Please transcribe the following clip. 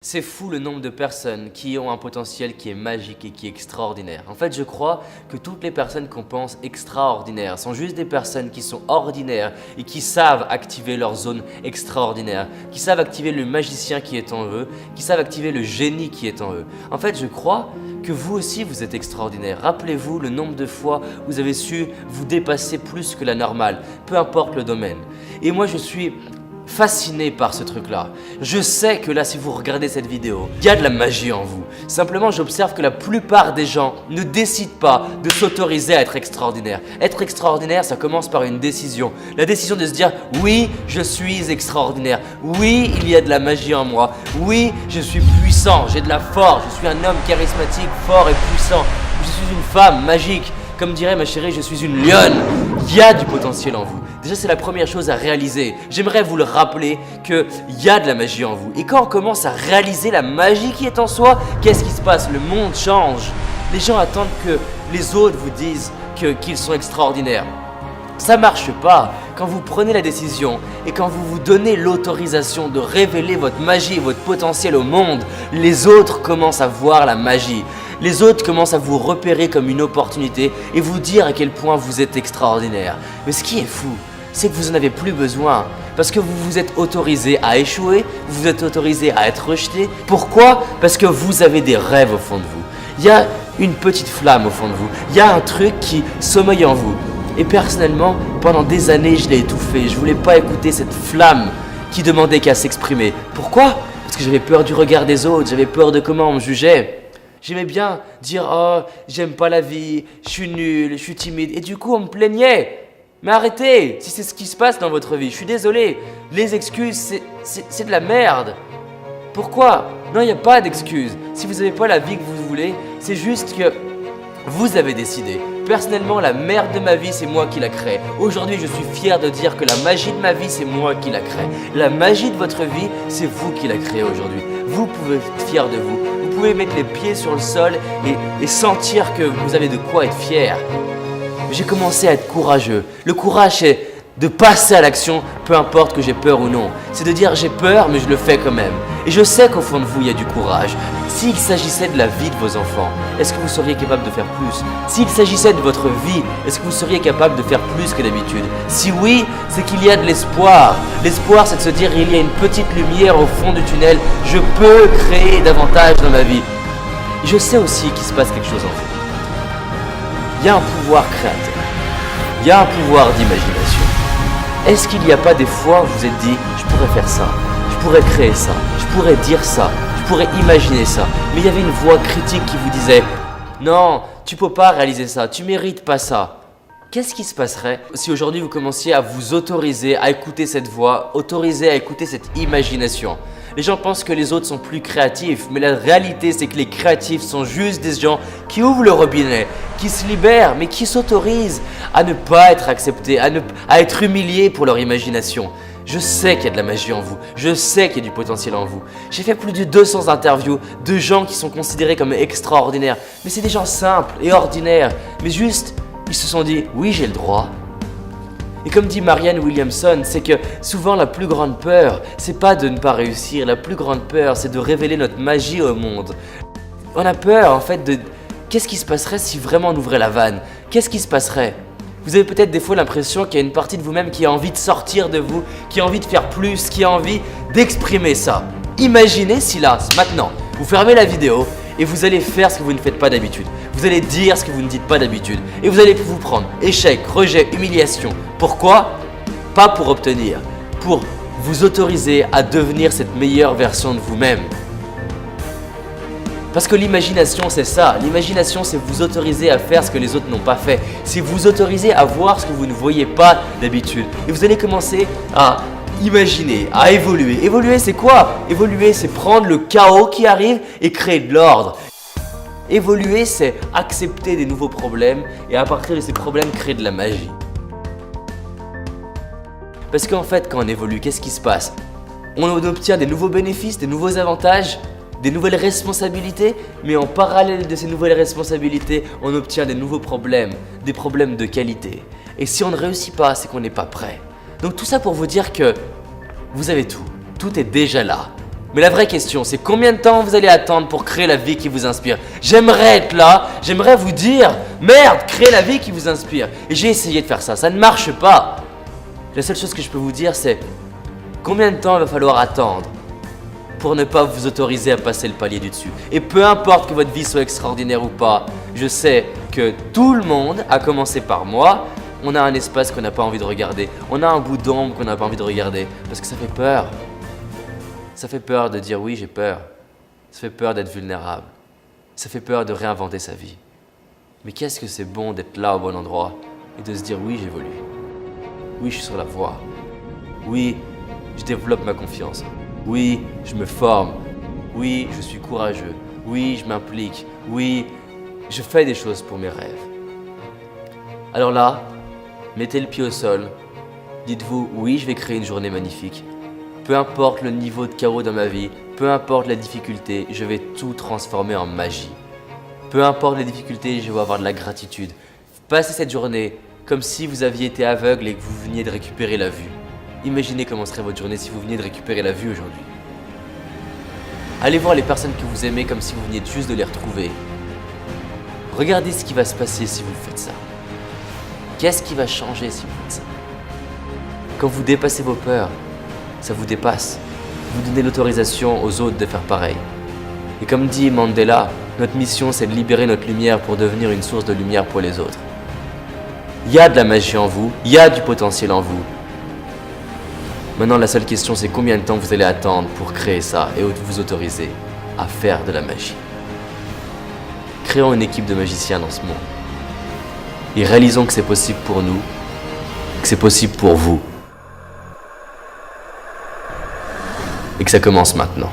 C'est fou le nombre de personnes qui ont un potentiel qui est magique et qui est extraordinaire. En fait, je crois que toutes les personnes qu'on pense extraordinaires sont juste des personnes qui sont ordinaires et qui savent activer leur zone extraordinaire, qui savent activer le magicien qui est en eux, qui savent activer le génie qui est en eux. En fait, je crois que vous aussi vous êtes extraordinaire. Rappelez-vous le nombre de fois où vous avez su vous dépasser plus que la normale, peu importe le domaine. Et moi, je suis fasciné par ce truc-là. Je sais que là, si vous regardez cette vidéo, il y a de la magie en vous. Simplement, j'observe que la plupart des gens ne décident pas de s'autoriser à être extraordinaire. Être extraordinaire, ça commence par une décision. La décision de se dire « Oui, je suis extraordinaire. Oui, il y a de la magie en moi. Oui, je suis puissant. J'ai de la force. Je suis un homme charismatique, fort et puissant. Je suis une femme magique. Comme dirait ma chérie, je suis une lionne. Il y a du potentiel en vous. Déjà, c'est la première chose à réaliser. J'aimerais vous le rappeler qu'il y a de la magie en vous. Et quand on commence à réaliser la magie qui est en soi, qu'est-ce qui se passe? Le monde change. Les gens attendent que les autres vous disent qu'ils sont extraordinaires. Ça marche pas. Quand vous prenez la décision et quand vous vous donnez l'autorisation de révéler votre magie et votre potentiel au monde, les autres commencent à voir la magie. Les autres commencent à vous repérer comme une opportunité et vous dire à quel point vous êtes extraordinaire. Mais ce qui est fou, c'est que vous n'en avez plus besoin. Parce que vous vous êtes autorisé à échouer, vous vous êtes autorisé à être rejeté. Pourquoi? Parce que vous avez des rêves au fond de vous. Il y a une petite flamme au fond de vous. Il y a un truc qui sommeille en vous. Et personnellement, pendant des années, je l'ai étouffé. Je voulais pas écouter cette flamme qui demandait qu'à s'exprimer. Pourquoi? Parce que j'avais peur du regard des autres, j'avais peur de comment on me jugeait. J'aimais bien dire « Oh, j'aime pas la vie, je suis nul, je suis timide. » Et du coup, on me plaignait. Mais arrêtez, si c'est ce qui se passe dans votre vie, je suis désolé. Les excuses, c'est de la merde. Pourquoi? Non, il n'y a pas d'excuses. Si vous n'avez pas la vie que vous voulez, c'est juste que vous avez décidé. Personnellement, la merde de ma vie, c'est moi qui la crée. Aujourd'hui, je suis fier de dire que la magie de ma vie, c'est moi qui la crée. La magie de votre vie, c'est vous qui la créez aujourd'hui. Vous pouvez être fier de vous. Vous pouvez mettre les pieds sur le sol et sentir que vous avez de quoi être fier. J'ai commencé à être courageux. Le courage, c'est de passer à l'action, peu importe que j'ai peur ou non. C'est de dire j'ai peur, mais je le fais quand même. Et je sais qu'au fond de vous, il y a du courage. S'il s'agissait de la vie de vos enfants, est-ce que vous seriez capable de faire plus? S'il s'agissait de votre vie, est-ce que vous seriez capable de faire plus que d'habitude? Si oui, c'est qu'il y a de l'espoir. L'espoir, c'est de se dire il y a une petite lumière au fond du tunnel. Je peux créer davantage dans ma vie. Et je sais aussi qu'il se passe quelque chose en vous. Il y a un pouvoir créateur. Il y a un pouvoir d'imagination. Est-ce qu'il n'y a pas des fois où vous vous êtes dit « je pourrais faire ça, je pourrais créer ça, je pourrais dire ça, je pourrais imaginer ça » mais il y avait une voix critique qui vous disait « non, tu peux pas réaliser ça, tu mérites pas ça ». Qu'est-ce qui se passerait si aujourd'hui vous commenciez à vous autoriser à écouter cette voix, autoriser à écouter cette imagination? Les gens pensent que les autres sont plus créatifs, mais la réalité c'est que les créatifs sont juste des gens qui ouvrent le robinet, qui se libèrent, mais qui s'autorisent à ne pas être acceptés, à être humiliés pour leur imagination. Je sais qu'il y a de la magie en vous, je sais qu'il y a du potentiel en vous. J'ai fait plus de 200 interviews de gens qui sont considérés comme extraordinaires, mais c'est des gens simples et ordinaires, mais juste, ils se sont dit « oui, j'ai le droit ». Et comme dit Marianne Williamson, c'est que souvent la plus grande peur, c'est pas de ne pas réussir, la plus grande peur, c'est de révéler notre magie au monde. On a peur en fait de qu'est-ce qui se passerait si vraiment on ouvrait la vanne? Qu'est-ce qui se passerait? Vous avez peut-être des fois l'impression qu'il y a une partie de vous-même qui a envie de sortir de vous, qui a envie de faire plus, qui a envie d'exprimer ça. Imaginez si là, maintenant, vous fermez la vidéo et vous allez faire ce que vous ne faites pas d'habitude. Vous allez dire ce que vous ne dites pas d'habitude. Et vous allez vous prendre échec, rejet, humiliation. Pourquoi? Pas pour obtenir, pour vous autoriser à devenir cette meilleure version de vous-même. Parce que l'imagination, c'est ça. L'imagination, c'est vous autoriser à faire ce que les autres n'ont pas fait. C'est vous autoriser à voir ce que vous ne voyez pas d'habitude. Et vous allez commencer à imaginer, à évoluer. Évoluer, c'est quoi? Évoluer, c'est prendre le chaos qui arrive et créer de l'ordre. Évoluer, c'est accepter des nouveaux problèmes et à partir de ces problèmes, créer de la magie. Parce qu'en fait, quand on évolue, qu'est-ce qui se passe? On obtient des nouveaux bénéfices, des nouveaux avantages, des nouvelles responsabilités, mais en parallèle de ces nouvelles responsabilités, on obtient des nouveaux problèmes, des problèmes de qualité. Et si on ne réussit pas, c'est qu'on n'est pas prêt. Donc tout ça pour vous dire que vous avez tout. Tout est déjà là. Mais la vraie question, c'est combien de temps vous allez attendre pour créer la vie qui vous inspire? J'aimerais être là, j'aimerais vous dire, merde, créez la vie qui vous inspire. Et j'ai essayé de faire ça, ça ne marche pas. La seule chose que je peux vous dire, c'est combien de temps il va falloir attendre pour ne pas vous autoriser à passer le palier du dessus. Et peu importe que votre vie soit extraordinaire ou pas, je sais que tout le monde, à commencer par moi, on a un espace qu'on n'a pas envie de regarder. On a un bout d'ombre qu'on n'a pas envie de regarder parce que ça fait peur. Ça fait peur de dire oui, j'ai peur. Ça fait peur d'être vulnérable. Ça fait peur de réinventer sa vie. Mais qu'est-ce que c'est bon d'être là au bon endroit et de se dire oui, j'évolue. Oui, je suis sur la voie. Oui, je développe ma confiance. Oui, je me forme. Oui, je suis courageux. Oui, je m'implique. Oui, je fais des choses pour mes rêves. Alors là, mettez le pied au sol. Dites-vous, oui, je vais créer une journée magnifique. Peu importe le niveau de chaos dans ma vie, peu importe la difficulté, je vais tout transformer en magie. Peu importe les difficultés, je vais avoir de la gratitude. Passez cette journée comme si vous aviez été aveugle et que vous veniez de récupérer la vue. Imaginez comment serait votre journée si vous veniez de récupérer la vue aujourd'hui. Allez voir les personnes que vous aimez comme si vous veniez juste de les retrouver. Regardez ce qui va se passer si vous faites ça. Qu'est-ce qui va changer si vous faites ça? Quand vous dépassez vos peurs, ça vous dépasse. Vous donnez l'autorisation aux autres de faire pareil. Et comme dit Mandela, notre mission c'est de libérer notre lumière pour devenir une source de lumière pour les autres. Il y a de la magie en vous, il y a du potentiel en vous. Maintenant la seule question c'est combien de temps vous allez attendre pour créer ça et vous autoriser à faire de la magie. Créons une équipe de magiciens dans ce monde. Et réalisons que c'est possible pour nous, que c'est possible pour vous. Et que ça commence maintenant.